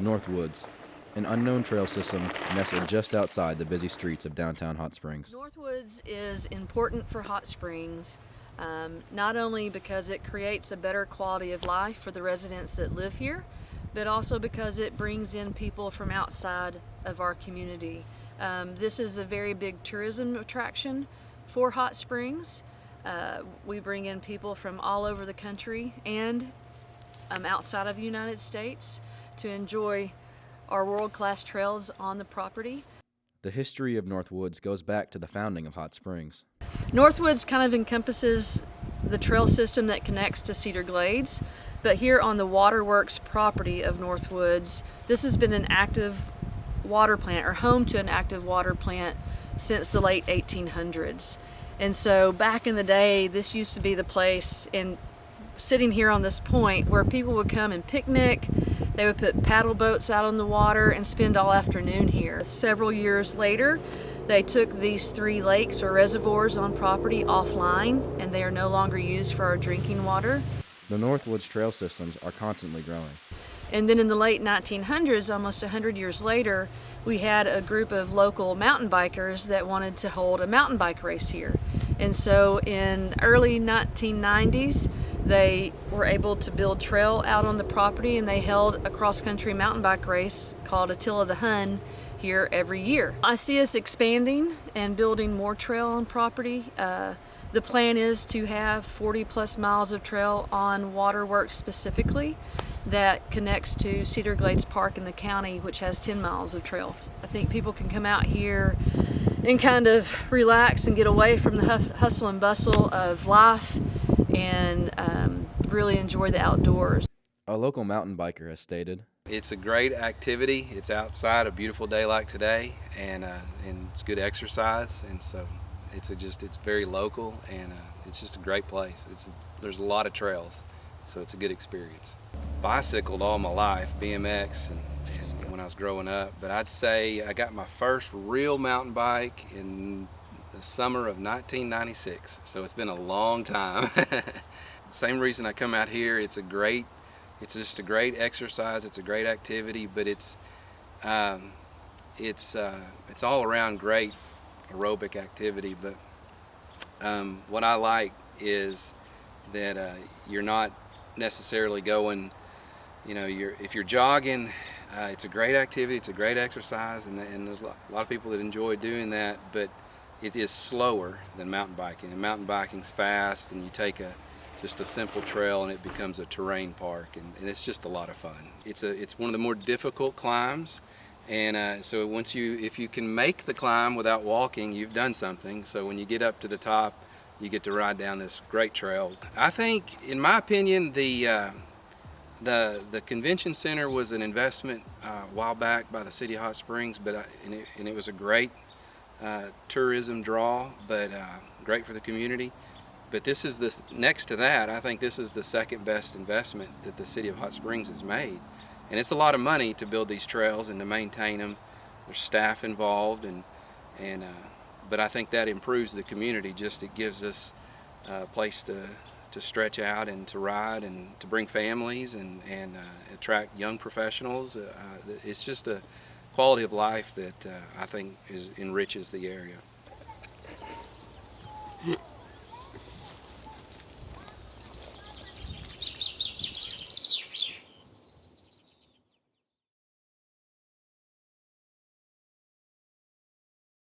Northwoods, an unknown trail system nestled just outside the busy streets of downtown Hot Springs. Northwoods is important for Hot Springs, not only because it creates a better quality of life for the residents that live here, but also because it brings in people from outside of our community. This is a very big tourism attraction for Hot Springs. We bring in people from all over the country and outside of the United States to enjoy our world-class trails on the property. The history of Northwoods goes back to the founding of Hot Springs. Northwoods kind of encompasses the trail system that connects to Cedar Glades, but here on the Waterworks property of Northwoods, this has been an active water plant, or home to an active water plant, since the late 1800s. And so back in the day, this used to be the place, and sitting here on this point, where people would come and picnic. They would put paddle boats out on the water and spend all afternoon here. Several years later, they took these 3 lakes or reservoirs on property offline, and they are no longer used for our drinking water. The Northwoods trail systems are constantly growing. And then in the late 1900s, almost 100 years later, we had a group of local mountain bikers that wanted to hold a mountain bike race here. And so in early 1990s, they were able to build trail out on the property, and they held a cross-country mountain bike race called Attila the Hun here every year. I see us expanding and building more trail on property. The plan is to have 40 plus miles of trail on Waterworks specifically that connects to Cedar Glades Park in the county, which has 10 miles of trail. I think people can come out here and kind of relax and get away from the hustle and bustle of life and really enjoy the outdoors. A local mountain biker has stated, "It's a great activity. It's outside, a beautiful day like today, and it's good exercise, and so it's very local, and it's just a great place. There's a lot of trails, so it's a good experience. Bicycled all my life, BMX, and when I was growing up, but I'd say I got my first real mountain bike in the summer of 1996, so it's been a long time." Same reason I come out here. It's just a great exercise. It's a great activity, but it's all around great aerobic activity. But what I like is that you're not necessarily going, if you're jogging, it's a great activity, it's a great exercise, and there's a lot of people that enjoy doing that, but it is slower than mountain biking. And mountain biking's fast, and you take just a simple trail and it becomes a terrain park, and it's just a lot of fun. It's one of the more difficult climbs, and so if you can make the climb without walking, you've done something. So when you get up to the top, you get to ride down this great trail. I think, in my opinion, the convention center was an investment a while back by the city of Hot Springs, and it was a great tourism draw, but great for the community. But this is next to that, I think this is the second best investment that the city of Hot Springs has made. And it's a lot of money to build these trails and to maintain them. There's staff involved, but I think that improves the community. It gives us a place to stretch out and to ride and to bring families and attract young professionals. It's just a quality of life that I think enriches the area.